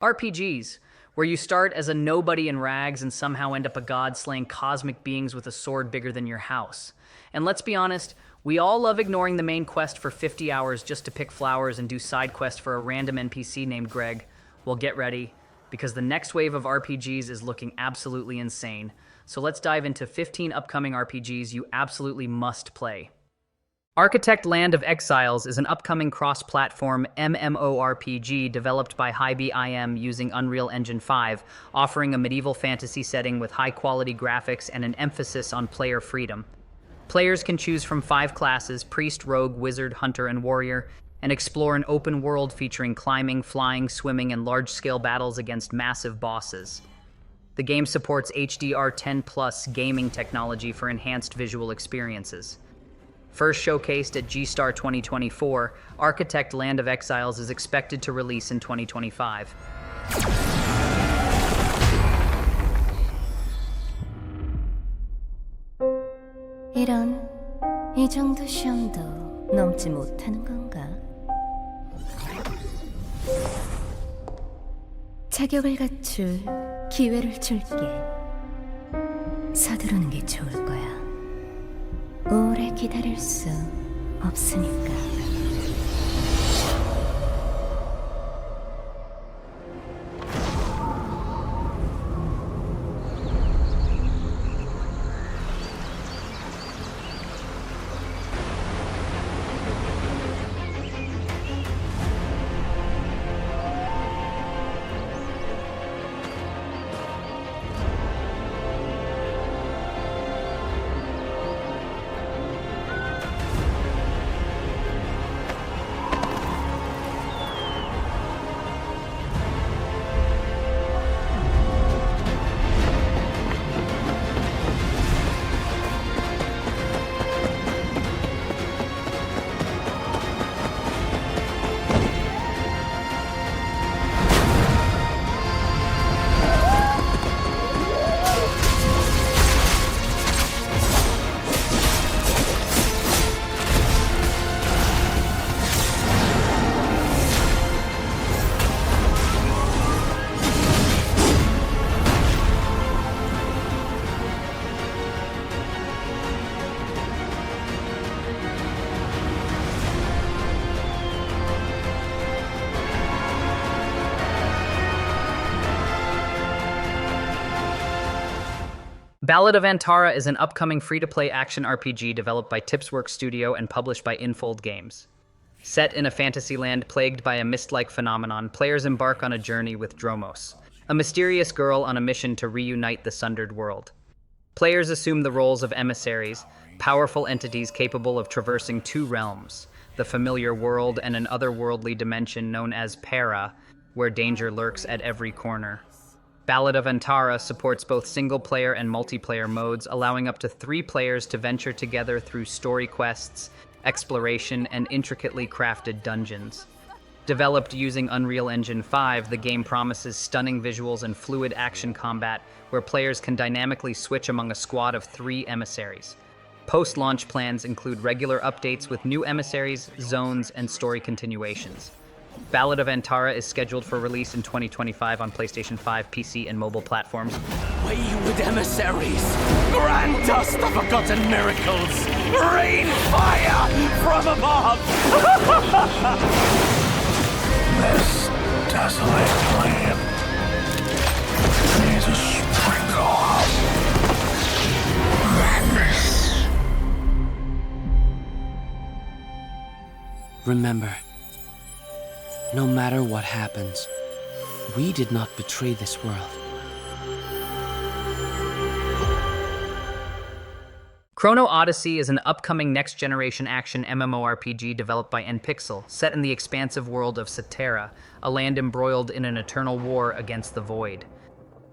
RPGs, where you start as a nobody in rags and somehow end up a god slaying cosmic beings with a sword bigger than your house. And let's be honest, we all love ignoring the main quest for 50 hours just to pick flowers and do side quests for a random NPC named Greg. Well, get ready, because the next wave of RPGs is looking absolutely insane. So let's dive into 15 upcoming RPGs you absolutely must play. Architect Land of Exiles is an upcoming cross-platform MMORPG developed by Hybe IM using Unreal Engine 5, offering a medieval fantasy setting with high-quality graphics and an emphasis on player freedom. Players can choose from 5 classes: Priest, Rogue, Wizard, Hunter, and Warrior, and explore an open world featuring climbing, flying, swimming, and large-scale battles against massive bosses. The game supports HDR10+ gaming technology for enhanced visual experiences. First showcased at G-Star 2024, Architect Land of Exiles is expected to release in 2025. 이 정도 시험도 넘지 못하는 건가? 자격을 갖출 기회를 줄게. 서두르는 게 좋을 거야. 오래 기다릴 수 없으니까. Ballad of Antara is an upcoming free-to-play action RPG developed by Tipsworks Studio and published by Infold Games. Set in a fantasy land plagued by a mist-like phenomenon, players embark on a journey with Dromos, a mysterious girl on a mission to reunite the sundered world. Players assume the roles of emissaries, powerful entities capable of traversing 2 realms, the familiar world and an otherworldly dimension known as Para, where danger lurks at every corner. Ballad of Antara supports both single-player and multiplayer modes, allowing up to 3 players to venture together through story quests, exploration, and intricately crafted dungeons. Developed using Unreal Engine 5, the game promises stunning visuals and fluid action combat, where players can dynamically switch among a squad of 3 emissaries. Post-launch plans include regular updates with new emissaries, zones, and story continuations. Ballad of Antara is scheduled for release in 2025 on PlayStation 5, PC, and mobile platforms. Wayward emissaries, grant us the forgotten miracles! Rain fire from above! This desolate land needs a sprinkle of madness. Remember, no matter what happens, we did not betray this world. Chrono Odyssey is an upcoming next-generation action MMORPG developed by Npixel, set in the expansive world of Satera, a land embroiled in an eternal war against the Void.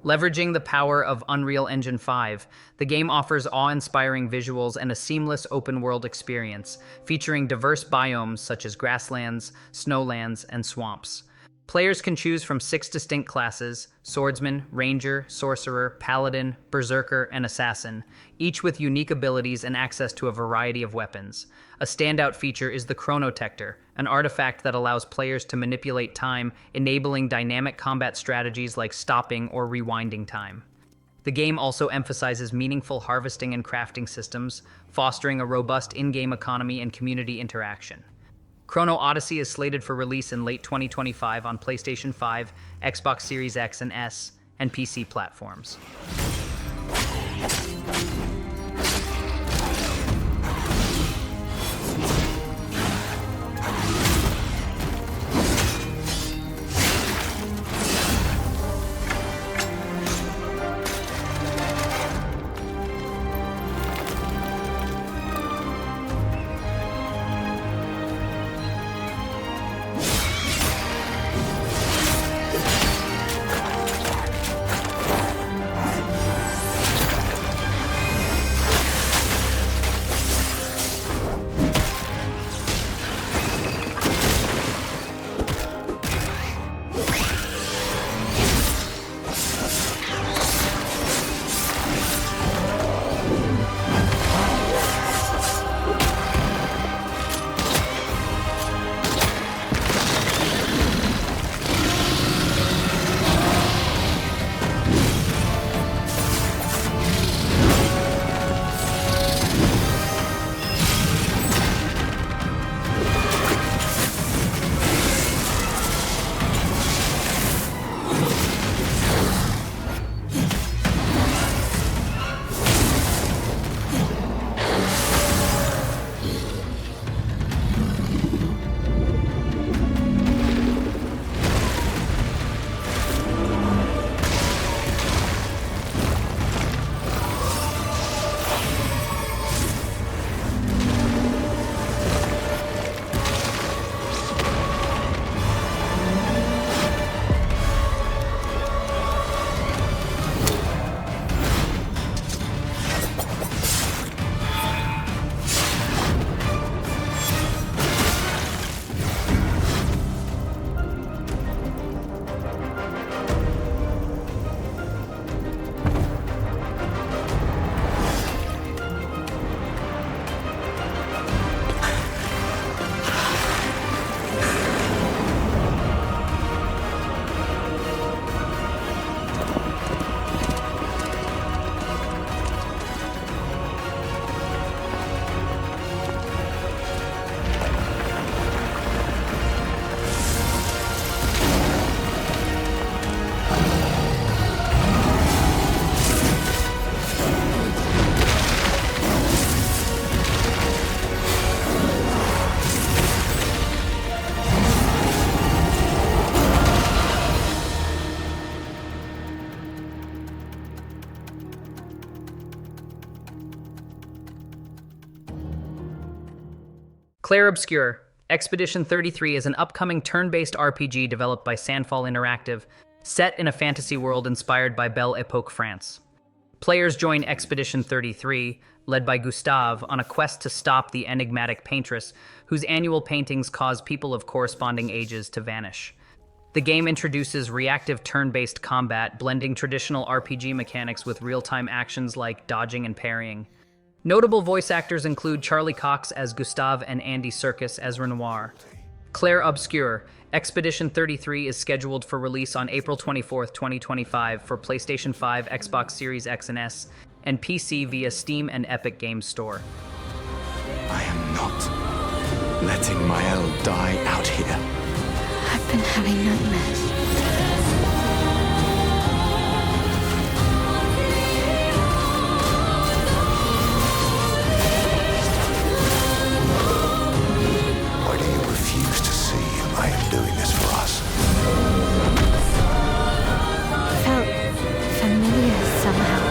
Leveraging the power of Unreal Engine 5, the game offers awe-inspiring visuals and a seamless open-world experience, featuring diverse biomes such as grasslands, snowlands, and swamps. Players can choose from 6 distinct classes: Swordsman, Ranger, Sorcerer, Paladin, Berserker, and Assassin, each with unique abilities and access to a variety of weapons. A standout feature is the Chrono, an artifact that allows players to manipulate time, enabling dynamic combat strategies like stopping or rewinding time. The game also emphasizes meaningful harvesting and crafting systems, fostering a robust in-game economy and community interaction. Chrono Odyssey is slated for release in late 2025 on PlayStation 5, Xbox Series X and S, and PC platforms. Clair Obscur. Expedition 33 is an upcoming turn-based RPG developed by Sandfall Interactive, set in a fantasy world inspired by Belle Epoque France. Players join Expedition 33, led by Gustave, on a quest to stop the enigmatic paintress, whose annual paintings cause people of corresponding ages to vanish. The game introduces reactive turn-based combat, blending traditional RPG mechanics with real-time actions like dodging and parrying. Notable voice actors include Charlie Cox as Gustave and Andy Serkis as Renoir. Clair Obscur. Expedition 33 is scheduled for release on April 24, 2025 for PlayStation 5, Xbox Series X and S, and PC via Steam and Epic Games Store. I am not letting Mael die out here. I've been having nightmares. Why do you refuse to see I am doing this for us? Felt familiar somehow.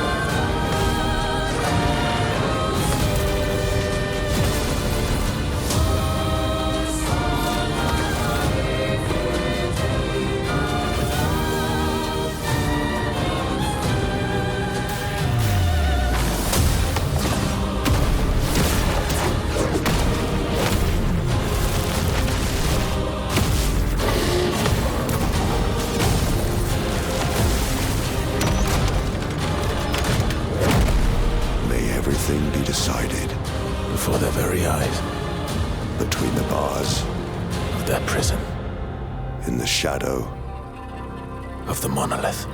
before their very eyes, between the bars of their prison, in the shadow of the monolith.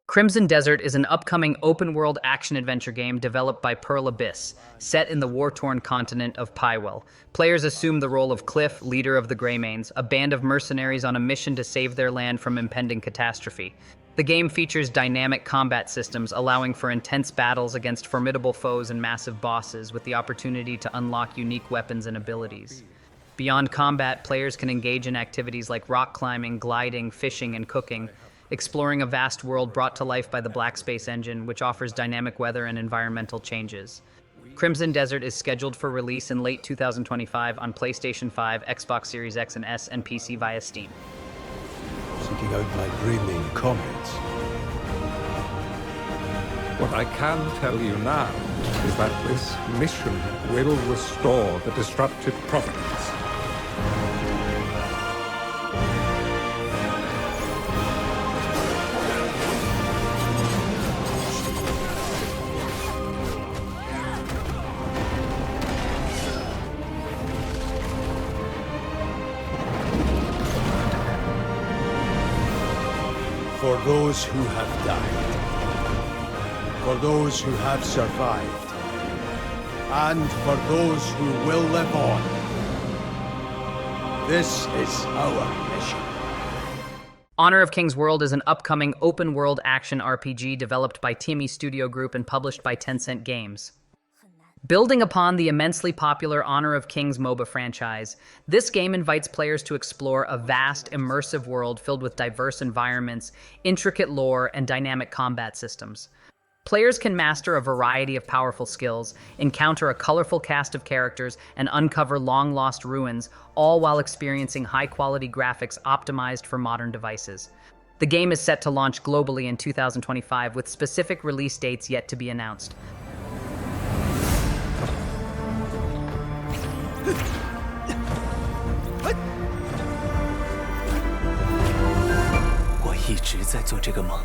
Crimson Desert is an upcoming open-world action-adventure game developed by Pearl Abyss, set in the war-torn continent of Pywell. Players assume the role of Cliff, leader of the Greymanes, a band of mercenaries on a mission to save their land from impending catastrophe. The game features dynamic combat systems, allowing for intense battles against formidable foes and massive bosses, with the opportunity to unlock unique weapons and abilities. Beyond combat, players can engage in activities like rock climbing, gliding, fishing, and cooking, exploring a vast world brought to life by the Black Space Engine, which offers dynamic weather and environmental changes. Crimson Desert is scheduled for release in late 2025 on PlayStation 5, Xbox Series X and S, and PC via Steam. Seeking out my Greymane comrades. What I can tell you now is that this mission will restore the disrupted providence. For those who have died, for those who have survived, and for those who will live on. This is our mission. Honor of Kings World is an upcoming open-world action RPG developed by Timmy Studio Group and published by Tencent Games. Building upon the immensely popular Honor of Kings MOBA franchise, this game invites players to explore a vast, immersive world filled with diverse environments, intricate lore, and dynamic combat systems. Players can master a variety of powerful skills, encounter a colorful cast of characters, and uncover long-lost ruins, all while experiencing high-quality graphics optimized for modern devices. The game is set to launch globally in 2025, with specific release dates yet to be announced. 我一直在做这个梦。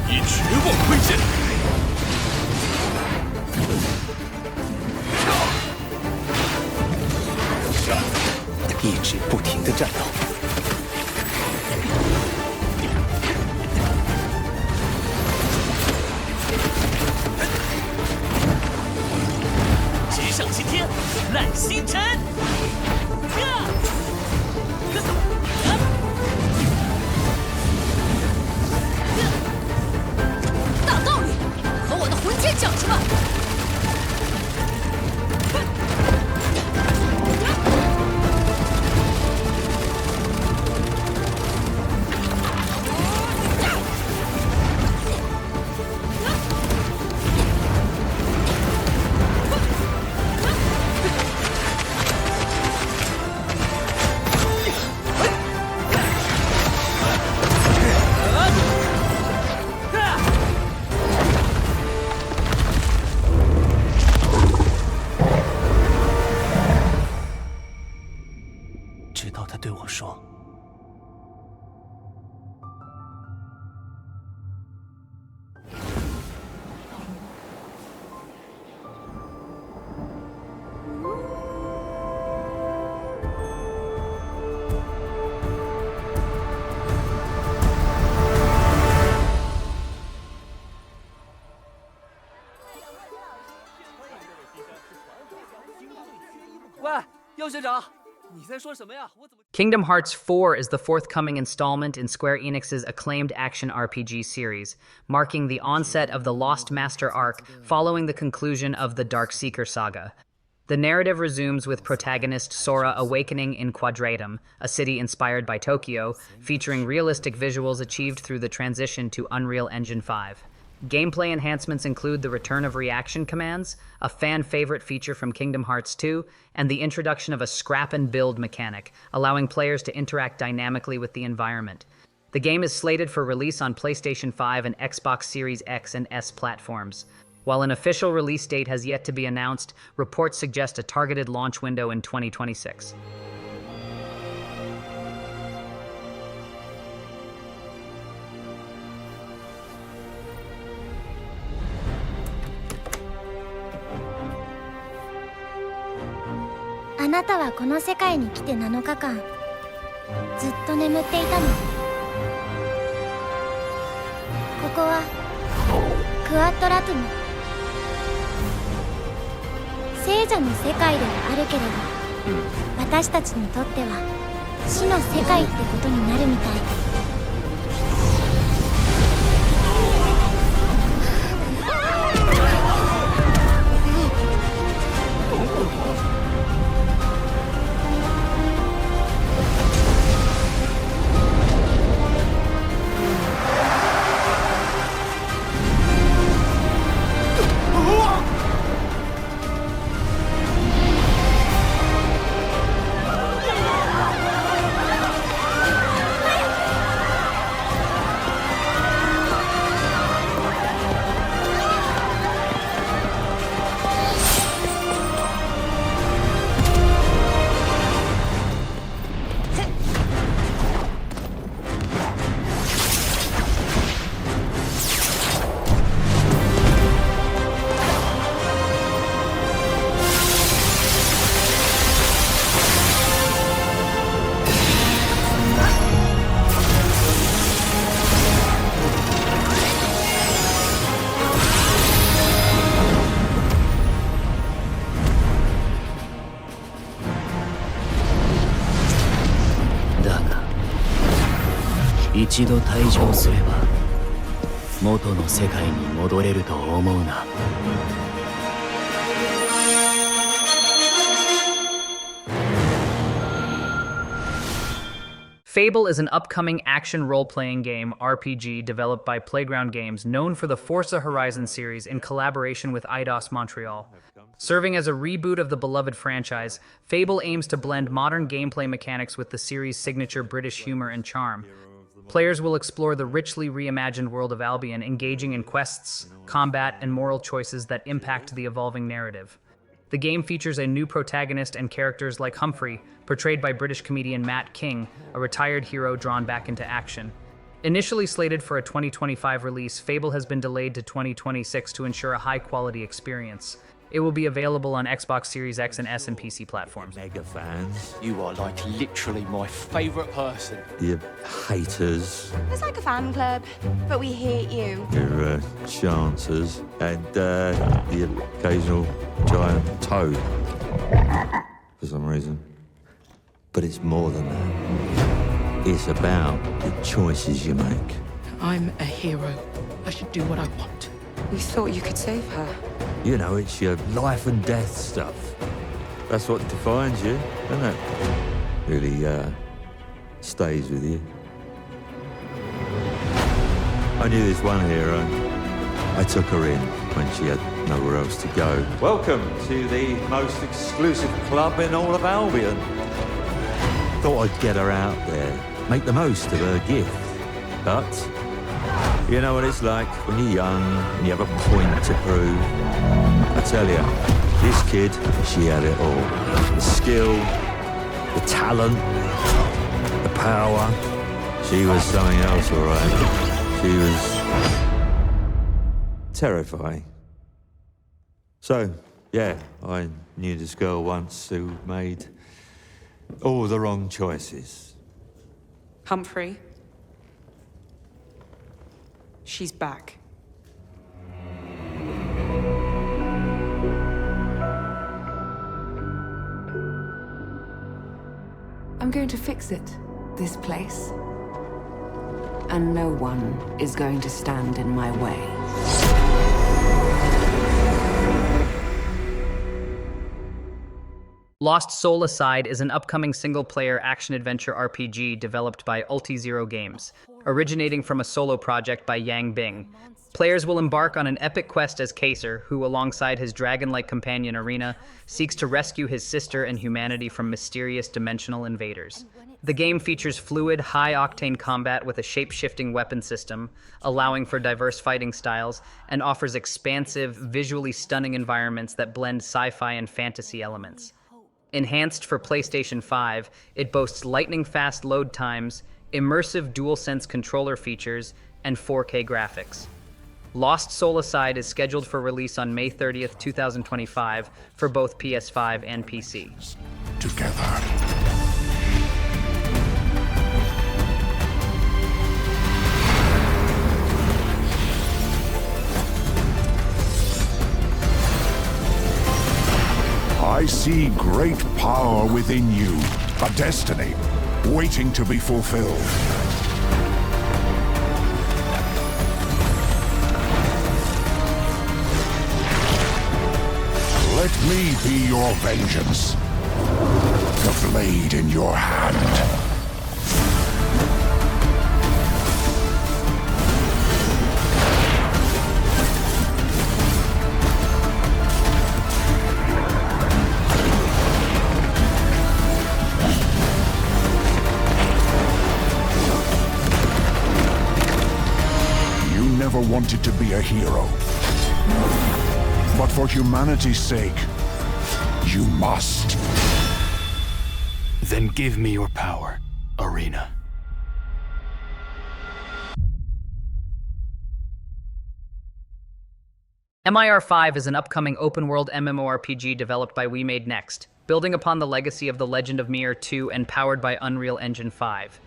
以绝望挥剑，一直不停地战斗。直上青天，揽星辰。大道理，和我的魂天讲出来！ 直到他对我说。 喂，药学长，你在说什么呀？我怎么？ Kingdom Hearts 4 is the forthcoming installment in Square Enix's acclaimed action RPG series, marking the onset of the Lost Master arc following the conclusion of the Darkseeker saga. The narrative resumes with protagonist Sora awakening in Quadratum, a city inspired by Tokyo, featuring realistic visuals achieved through the transition to Unreal Engine 5. Gameplay enhancements include the return of reaction commands, a fan-favorite feature from Kingdom Hearts 2, and the introduction of a scrap and build mechanic, allowing players to interact dynamically with the environment. The game is slated for release on PlayStation 5 and Xbox Series X and S platforms. While an official release date has yet to be announced, reports suggest a targeted launch window in 2026. あなたはこの世界に来て7日間ずっと眠っていたの。ここはクワットラトゥム、聖者の世界ではあるけれど、私たちにとっては死の世界ってことになるみたい。一度退場すれば元の世界に戻れると思うな。Fable is an upcoming action role-playing game RPG developed by Playground Games, known for the Forza Horizon series in collaboration with Eidos Montreal. Serving as a reboot of the beloved franchise, Fable aims to blend modern gameplay mechanics with the series' signature British humor and charm. Players will explore the richly reimagined world of Albion, engaging in quests, combat, and moral choices that impact the evolving narrative. The game features a new protagonist and characters like Humphrey, portrayed by British comedian Matt King, a retired hero drawn back into action. Initially slated for a 2025 release, Fable has been delayed to 2026 to ensure a high-quality experience. It will be available on Xbox Series X and S and PC platforms. Mega fans. You are like literally my favourite person. You haters. It's like a fan club, but we hate you. Your chancers. And the occasional giant toad. For some reason. But it's more than that. It's about the choices you make. I'm a hero. I should do what I want. We thought you could save her. You know, it's your life and death stuff. That's what defines you, doesn't it? Really, stays with you. I knew this one hero. I took her in when she had nowhere else to go. Welcome to the most exclusive club in all of Albion. Thought I'd get her out there, make the most of her gift. But you know what it's like when you're young and you have a point to prove. I tell you, this kid, she had it all. The skill, the talent, the power. She was something else, all right. She was terrifying. So, yeah, I knew this girl once who made all the wrong choices. Humphrey. She's back. I'm going to fix it, this place. And no one is going to stand in my way. Lost Soul Aside is an upcoming single-player action-adventure RPG developed by Ulti-Zero Games, originating from a solo project by Yang Bing. Players will embark on an epic quest as Kaser, who, alongside his dragon-like companion Arena, seeks to rescue his sister and humanity from mysterious dimensional invaders. The game features fluid, high-octane combat with a shape-shifting weapon system, allowing for diverse fighting styles, and offers expansive, visually stunning environments that blend sci-fi and fantasy elements. Enhanced for PlayStation 5, it boasts lightning-fast load times, immersive DualSense controller features, and 4K graphics. Lost Soul Aside is scheduled for release on May 30th, 2025 for both PS5 and PC. Together. I see great power within you, a destiny waiting to be fulfilled. Let me be your vengeance, the blade in your hand. Never wanted to be a hero. But for humanity's sake, you must. Then give me your power, Arena. MIR5 is an upcoming open-world MMORPG developed by We Made Next, building upon the legacy of The Legend of Mir 2 and powered by Unreal Engine 5.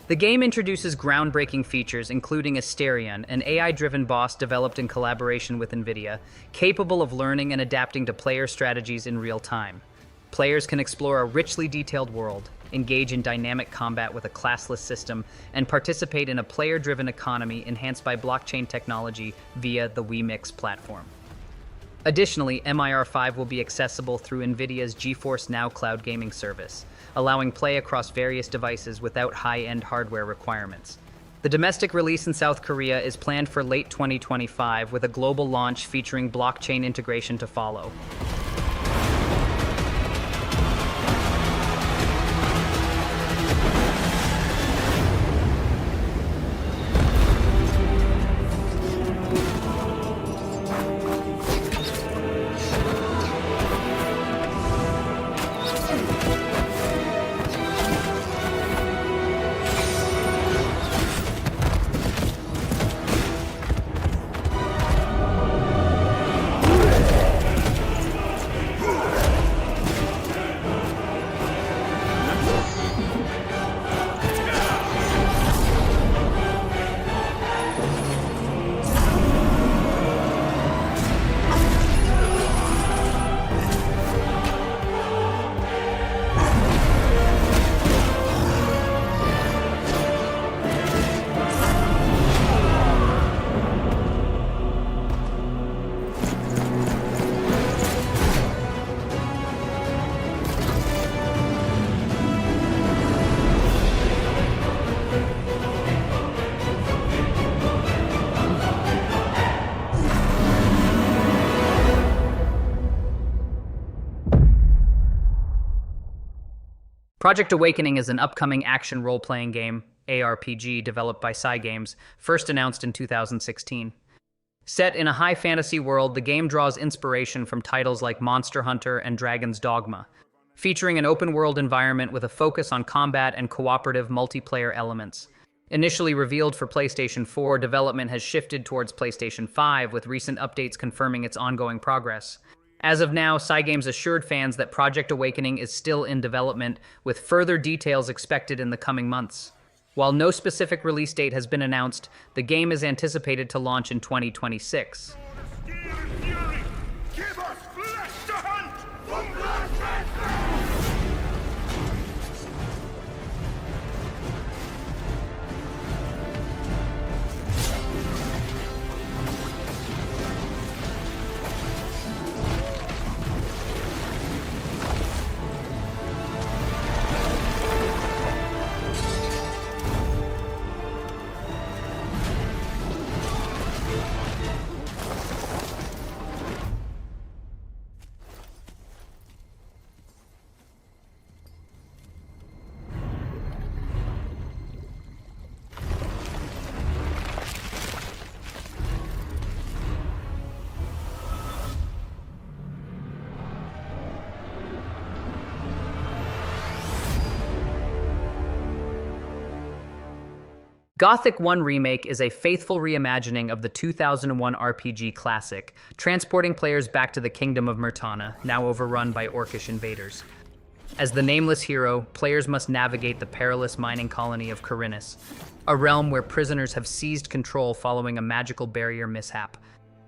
The game introduces groundbreaking features, including Asterion, an AI-driven boss developed in collaboration with NVIDIA, capable of learning and adapting to player strategies in real time. Players can explore a richly detailed world, engage in dynamic combat with a classless system, and participate in a player-driven economy enhanced by blockchain technology via the WeMix platform. Additionally, MIR5 will be accessible through NVIDIA's GeForce Now cloud gaming service, allowing play across various devices without high-end hardware requirements. The domestic release in South Korea is planned for late 2025, with a global launch featuring blockchain integration to follow. Project Awakening is an upcoming action role-playing game, ARPG, developed by Cygames, first announced in 2016. Set in a high fantasy world, the game draws inspiration from titles like Monster Hunter and Dragon's Dogma, featuring an open-world environment with a focus on combat and cooperative multiplayer elements. Initially revealed for PlayStation 4, development has shifted towards PlayStation 5, with recent updates confirming its ongoing progress. As of now, Cygames assured fans that Project Awakening is still in development, with further details expected in the coming months. While no specific release date has been announced, the game is anticipated to launch in 2026. Gothic 1 Remake is a faithful reimagining of the 2001 RPG classic, transporting players back to the kingdom of Myrtana, now overrun by orcish invaders. As the nameless hero, players must navigate the perilous mining colony of Khorinis, a realm where prisoners have seized control following a magical barrier mishap.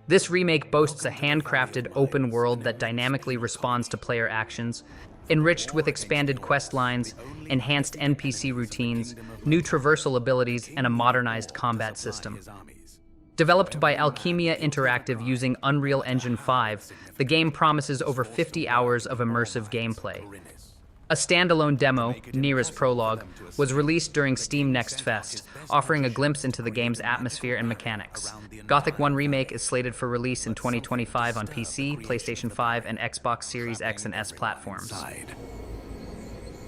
This remake boasts a handcrafted open world that dynamically responds to player actions, enriched with expanded quest lines, enhanced NPC routines, new traversal abilities, and a modernized combat system. Developed by Alchemia Interactive using Unreal Engine 5, the game promises over 50 hours of immersive gameplay. A standalone demo, Nira's Prologue, was released during Steam Next Fest, offering a glimpse into the game's atmosphere and mechanics. Gothic 1 Remake is slated for release in 2025 on PC, PlayStation 5, and Xbox Series X and S platforms.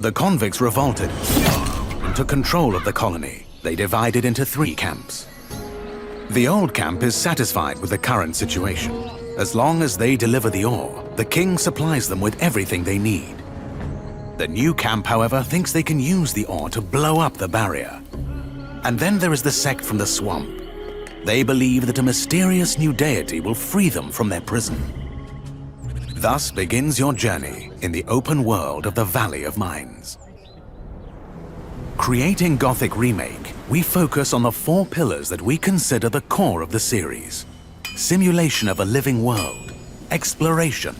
The convicts revolted and took control of the colony. They divided into 3 camps. The old camp is satisfied with the current situation. As long as they deliver the ore, the king supplies them with everything they need. The new camp, however, thinks they can use the ore to blow up the barrier. And then there is the sect from the swamp. They believe that a mysterious new deity will free them from their prison. Thus begins your journey in the open world of the Valley of Mines. Creating Gothic Remake, we focus on the 4 pillars that we consider the core of the series: simulation of a living world, exploration,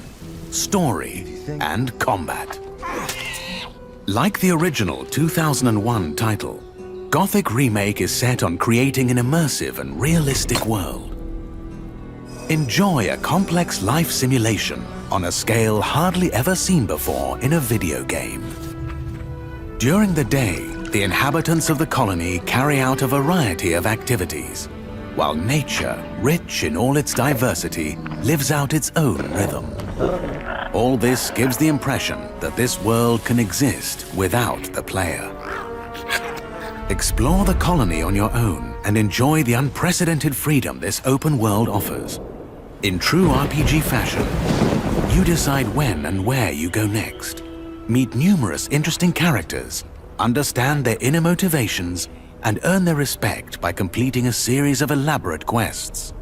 story, and combat. Like the original 2001 title, Gothic Remake is set on creating an immersive and realistic world. Enjoy a complex life simulation on a scale hardly ever seen before in a video game. During the day, the inhabitants of the colony carry out a variety of activities, while nature, rich in all its diversity, lives out its own rhythm. All this gives the impression that this world can exist without the player. Explore the colony on your own and enjoy the unprecedented freedom this open world offers. In true RPG fashion, you decide when and where you go next. Meet numerous interesting characters, understand their inner motivations, and earn their respect by completing a series of elaborate quests.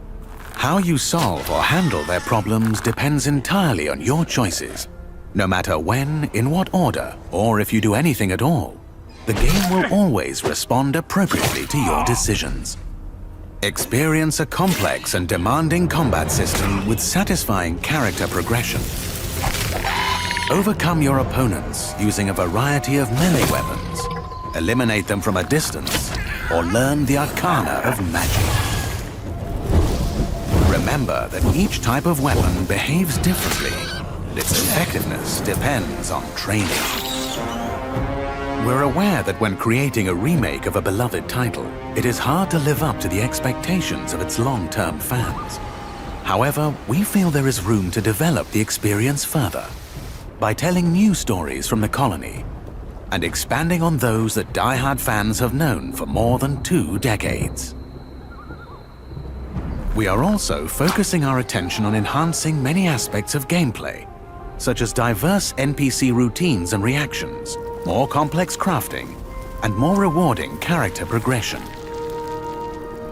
How you solve or handle their problems depends entirely on your choices. No matter when, in what order, or if you do anything at all, the game will always respond appropriately to your decisions. Experience a complex and demanding combat system with satisfying character progression. Overcome your opponents using a variety of melee weapons, eliminate them from a distance, or learn the arcana of magic. Remember that each type of weapon behaves differently, and its effectiveness depends on training. We're aware that when creating a remake of a beloved title, it is hard to live up to the expectations of its long-term fans. However, we feel there is room to develop the experience further by telling new stories from the colony and expanding on those that die-hard fans have known for more than 2 decades. We are also focusing our attention on enhancing many aspects of gameplay, such as diverse NPC routines and reactions, more complex crafting, and more rewarding character progression.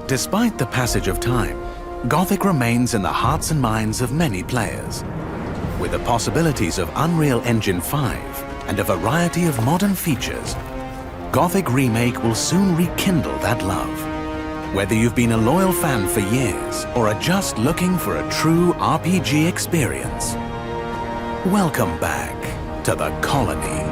Despite the passage of time, Gothic remains in the hearts and minds of many players. With the possibilities of Unreal Engine 5 and a variety of modern features, Gothic Remake will soon rekindle that love. Whether you've been a loyal fan for years or are just looking for a true RPG experience, welcome back to the colony.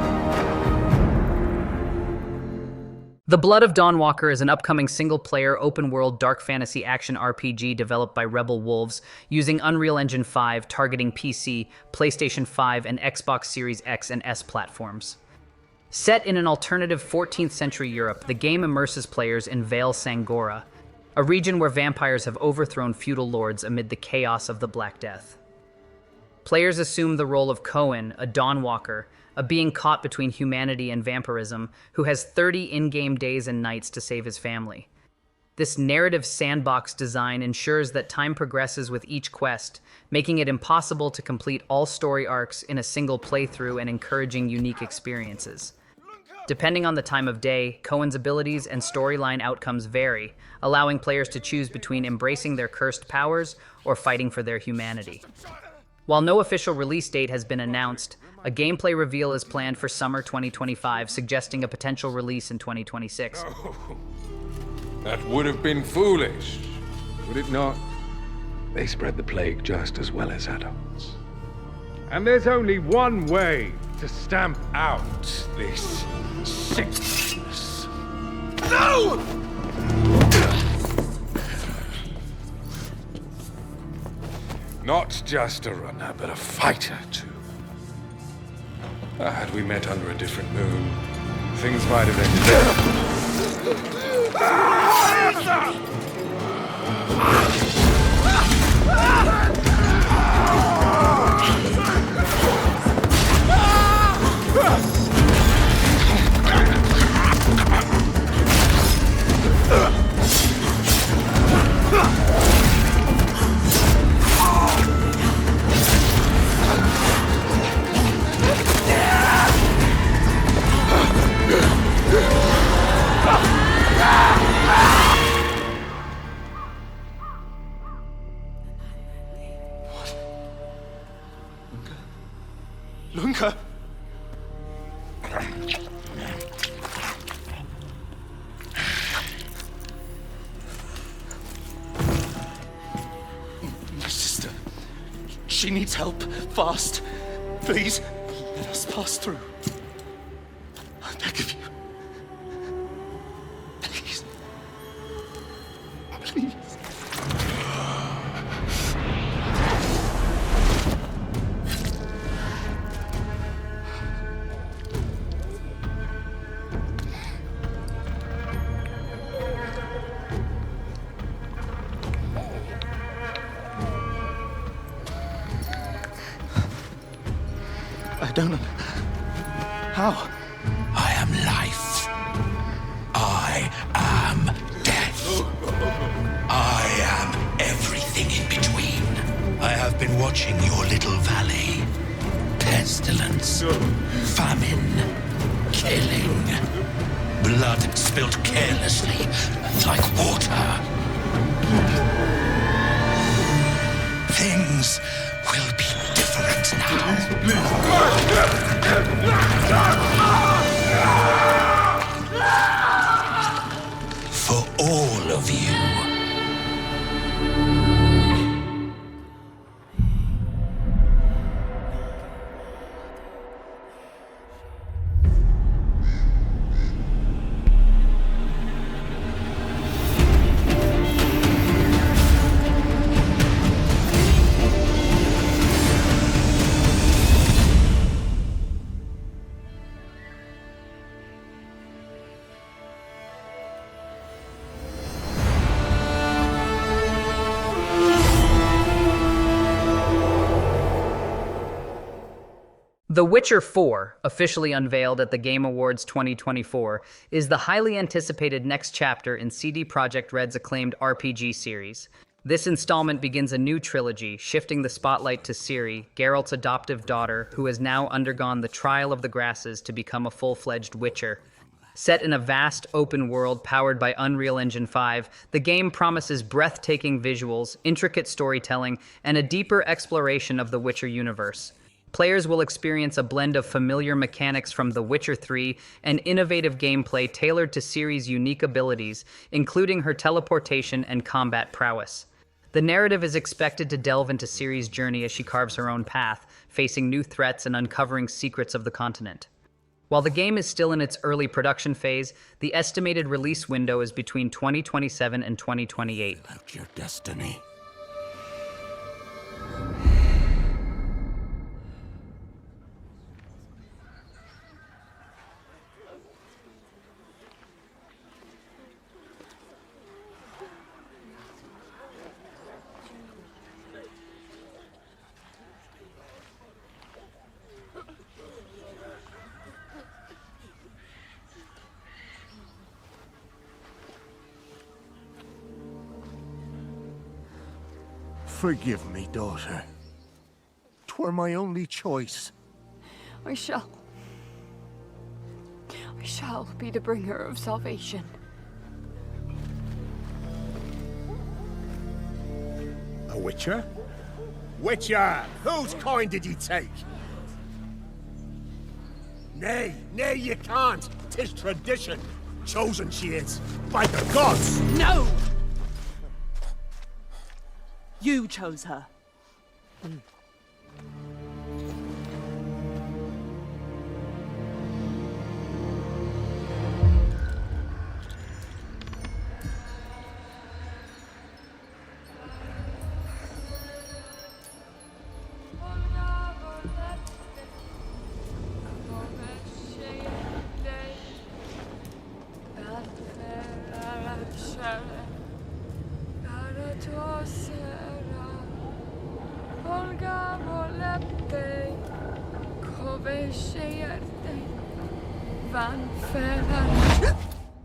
The Blood of Dawnwalker is an upcoming single-player, open-world, dark fantasy action RPG developed by Rebel Wolves using Unreal Engine 5, targeting PC, PlayStation 5, and Xbox Series X and S platforms. Set in an alternative 14th century Europe, the game immerses players in Vale Sangora, a region where vampires have overthrown feudal lords amid the chaos of the Black Death. Players assume the role of Cohen, a Dawnwalker, a being caught between humanity and vampirism, who has 30 in-game days and nights to save his family. This narrative sandbox design ensures that time progresses with each quest, making it impossible to complete all story arcs in a single playthrough and encouraging unique experiences. Depending on the time of day, Cohen's abilities and storyline outcomes vary, allowing players to choose between embracing their cursed powers or fighting for their humanity. While no official release date has been announced, a gameplay reveal is planned for summer 2025, suggesting a potential release in 2026. Oh, that would have been foolish, would it not? They spread the plague just as well as adults. And there's only one way to stamp out this sickness. No! Not just a runner, but a fighter, too. Had we met under a different moon, things might have ended. Lunka! My sister. She needs help. Fast. Please, let us pass through. I beg of you. Please. Please. I don't know. How? I am life. I am death. I am everything in between. I have been watching your little valley. Pestilence, famine, killing, blood spilt carelessly like water. Things will be different now. For all of you. The Witcher 4, officially unveiled at the Game Awards 2024, is the highly anticipated next chapter in CD Projekt Red's acclaimed RPG series. This installment begins a new trilogy, shifting the spotlight to Ciri, Geralt's adoptive daughter, who has now undergone the trial of the grasses to become a full-fledged Witcher. Set in a vast open world powered by Unreal Engine 5, the game promises breathtaking visuals, intricate storytelling, and a deeper exploration of the Witcher universe. Players will experience a blend of familiar mechanics from The Witcher 3 and innovative gameplay tailored to Ciri's unique abilities, including her teleportation and combat prowess. The narrative is expected to delve into Ciri's journey as she carves her own path, facing new threats and uncovering secrets of the continent. While the game is still in its early production phase, the estimated release window is between 2027 and 2028. About your destiny. Forgive me, daughter. 'Twere my only choice. I shall. I shall be the bringer of salvation. A witcher? Witcher! Whose coin did ye take? Nay, nay, you can't. 'Tis tradition. Chosen she is, by the gods! No! You chose her.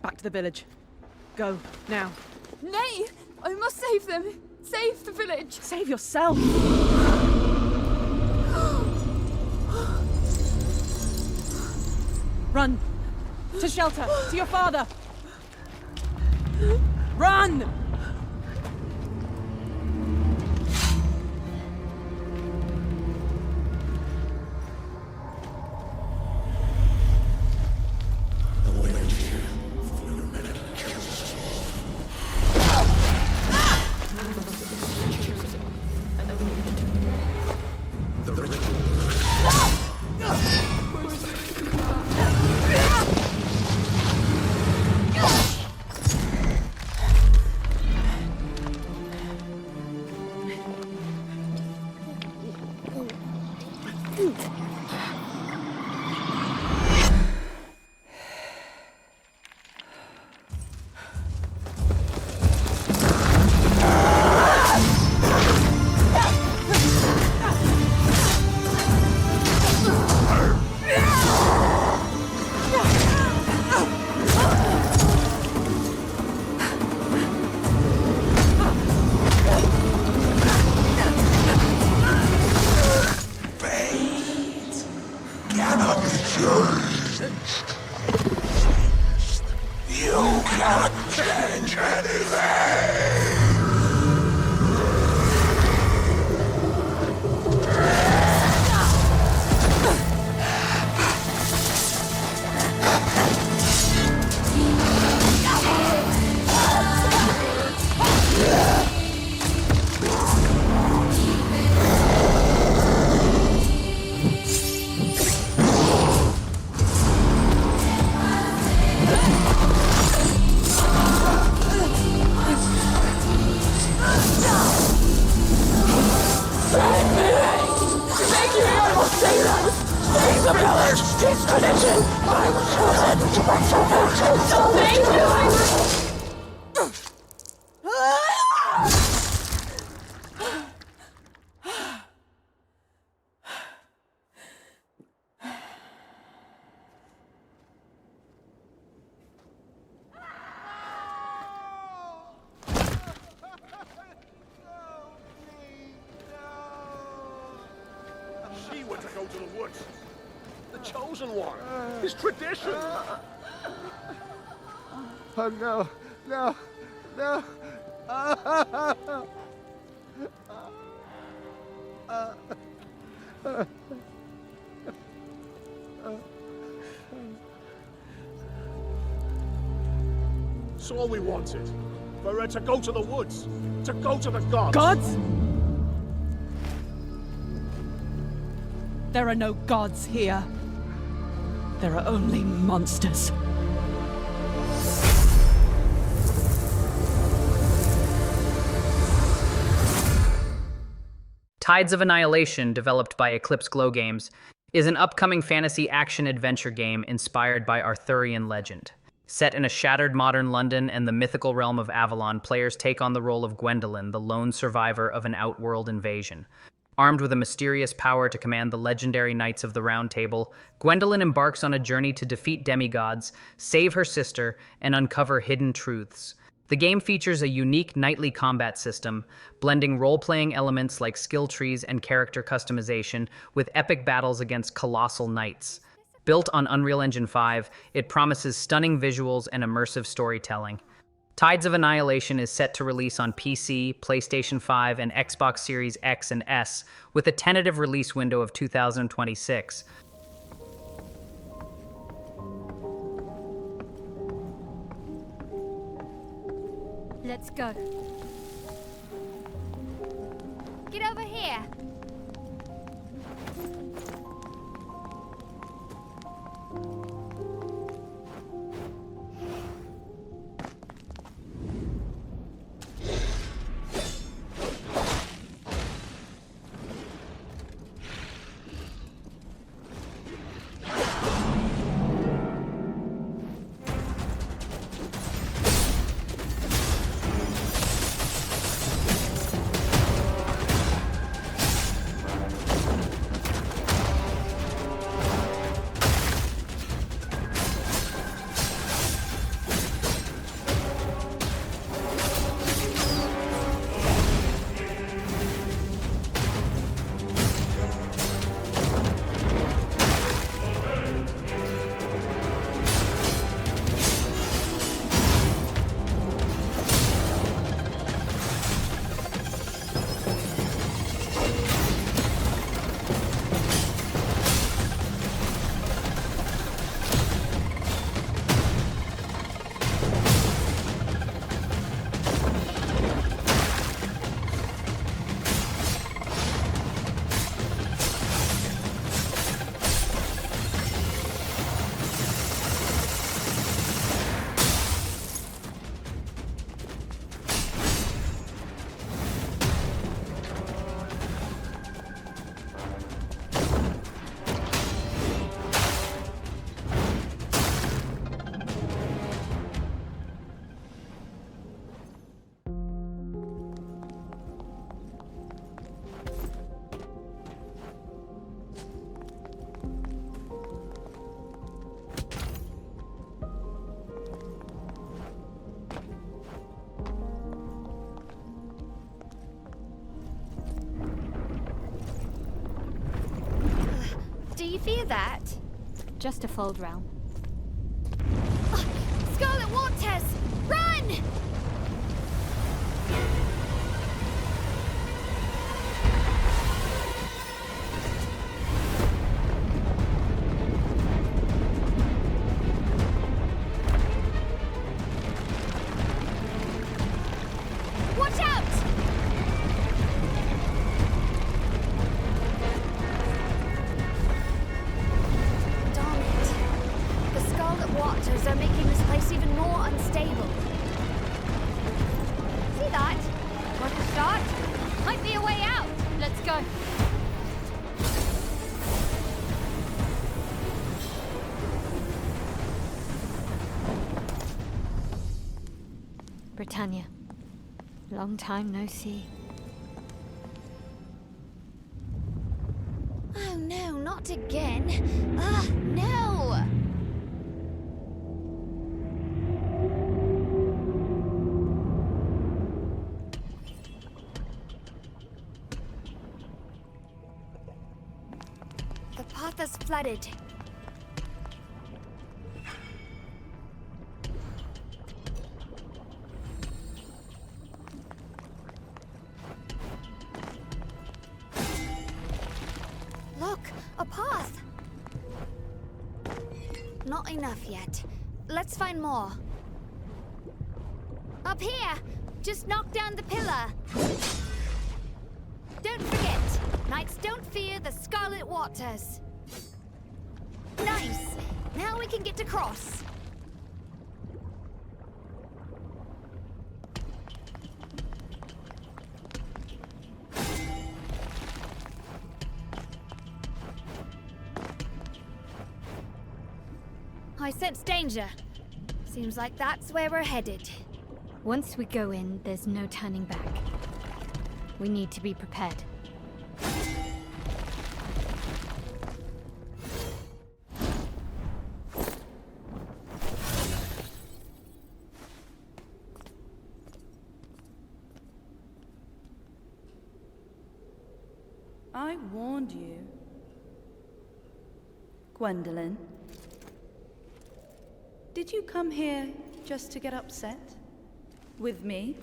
Back to the village. Go, now. Nay! I must save them! Save the village! Save yourself! Run! To shelter! To your father! Run! She were to go to the woods. The chosen one. His tradition. Oh no, no, no. It's all we wanted. For her to go to the woods. To go to the gods. Gods? There are no gods here. There are only monsters. Tides of Annihilation, developed by Eclipse Glow Games, is an upcoming fantasy action-adventure game inspired by Arthurian legend. Set in a shattered modern London and the mythical realm of Avalon, players take on the role of Gwendolyn, the lone survivor of an outworld invasion. Armed with a mysterious power to command the legendary Knights of the Round Table, Gwendolyn embarks on a journey to defeat demigods, save her sister, and uncover hidden truths. The game features a unique knightly combat system, blending role-playing elements like skill trees and character customization with epic battles against colossal knights. Built on Unreal Engine 5, it promises stunning visuals and immersive storytelling. Tides of Annihilation is set to release on PC, PlayStation 5, and Xbox Series X and S, with a tentative release window of 2026. Let's go. Get over here. Do you feel that? Just a fold realm. Scarlet Waters! Run! Watch out! Darn it. The Scarlet Waters are making this place even more unstable. See that? Worth a shot? Might be a way out. Let's go. Britannia. Long time no see. Oh no, not again. Ah, no! The path is flooded. Look, a path. Not enough yet. Let's find more. Up here! Just knock down the pillar. Don't forget, knights don't fear the Scarlet Waters. Nice! Now we can get across. I sense danger. Seems like that's where we're headed. Once we go in, there's no turning back. We need to be prepared. I warned you. Gwendolyn, did you come here just to get upset? With me?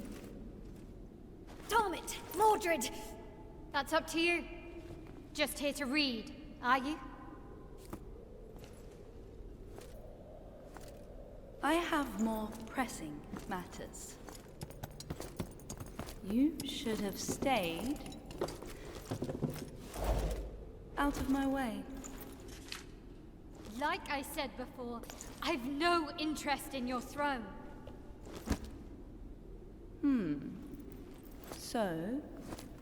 Damn it, Mordred! That's up to you. Just here to read, are you? I have more pressing matters. You should have stayed out of my way. Like I said before, I've no interest in your throne. So,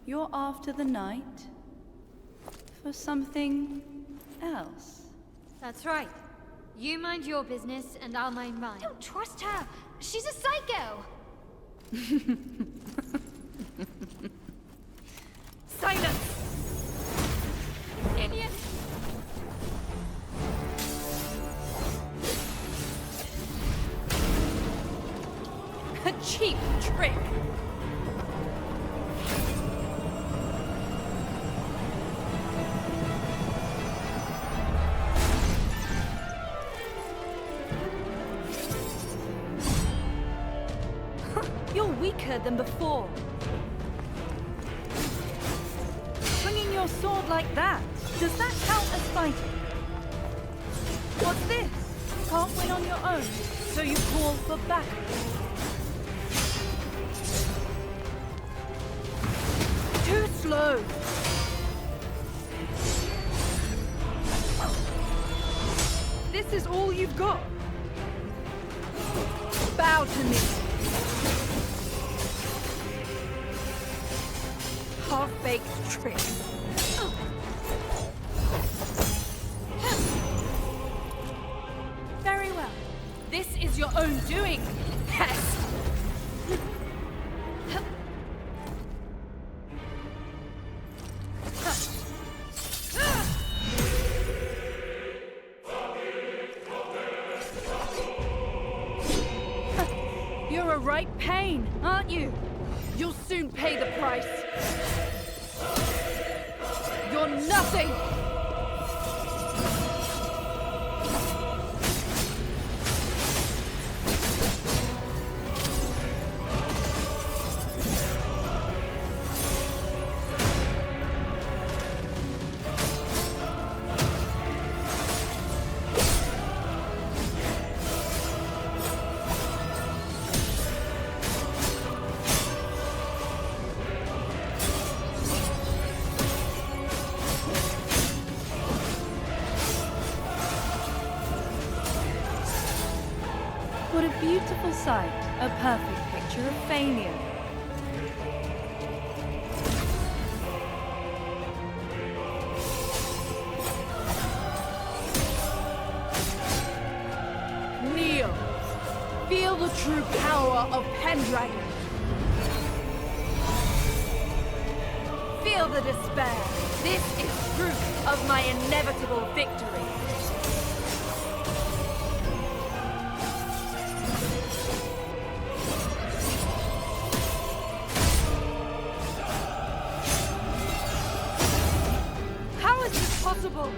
you're after the night for something else? That's right. You mind your business, and I'll mind mine. Don't trust her! She's a psycho! Silence! Idiot! A cheap trick! You're weaker than before. Swinging your sword like that, does that count as fighting? What's this? Can't win on your own, so you call for backup. Too slow. This is all you've got. Bow to me. Half-baked trick. Very well. This is your own doing, pest. You're a right pain, aren't you? You'll soon pay the price. You're nothing! What a beautiful sight. A perfect picture of failure. Kneel. Feel the true power of Pendragon. Feel the despair. This is proof of my inevitable victory. How is this possible?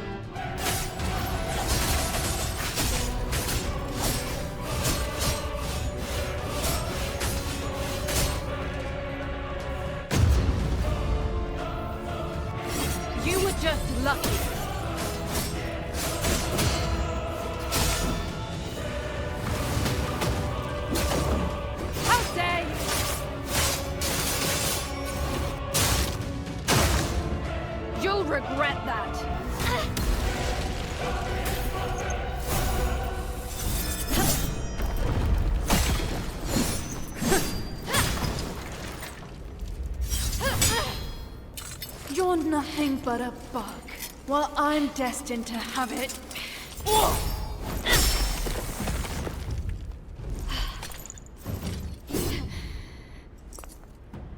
You were just lucky. How dare you! You'll regret that. You're nothing but a bug, while I'm destined to have it.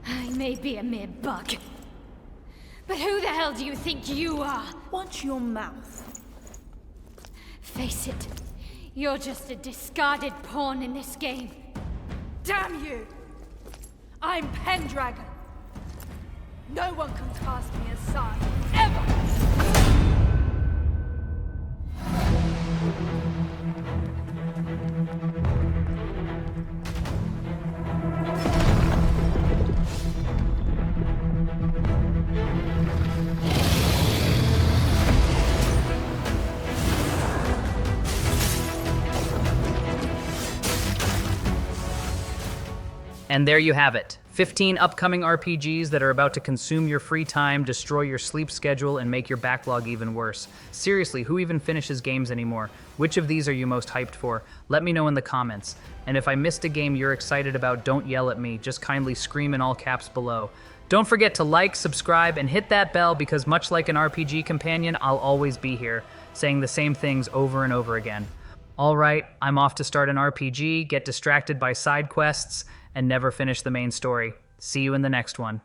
I may be a mere bug, but who the hell do you think you are? Watch your mouth. Face it, you're just a discarded pawn in this game. Damn you! I'm Pendragon. No one can cast me aside, ever! And there you have it. 15 upcoming RPGs that are about to consume your free time, destroy your sleep schedule, and make your backlog even worse. Seriously, who even finishes games anymore? Which of these are you most hyped for? Let me know in the comments. And if I missed a game you're excited about, don't yell at me. Just kindly scream in all caps below. Don't forget to like, subscribe, and hit that bell because much like an RPG companion, I'll always be here, saying the same things over and over again. Alright, I'm off to start an RPG, get distracted by side quests, and never finish the main story. See you in the next one.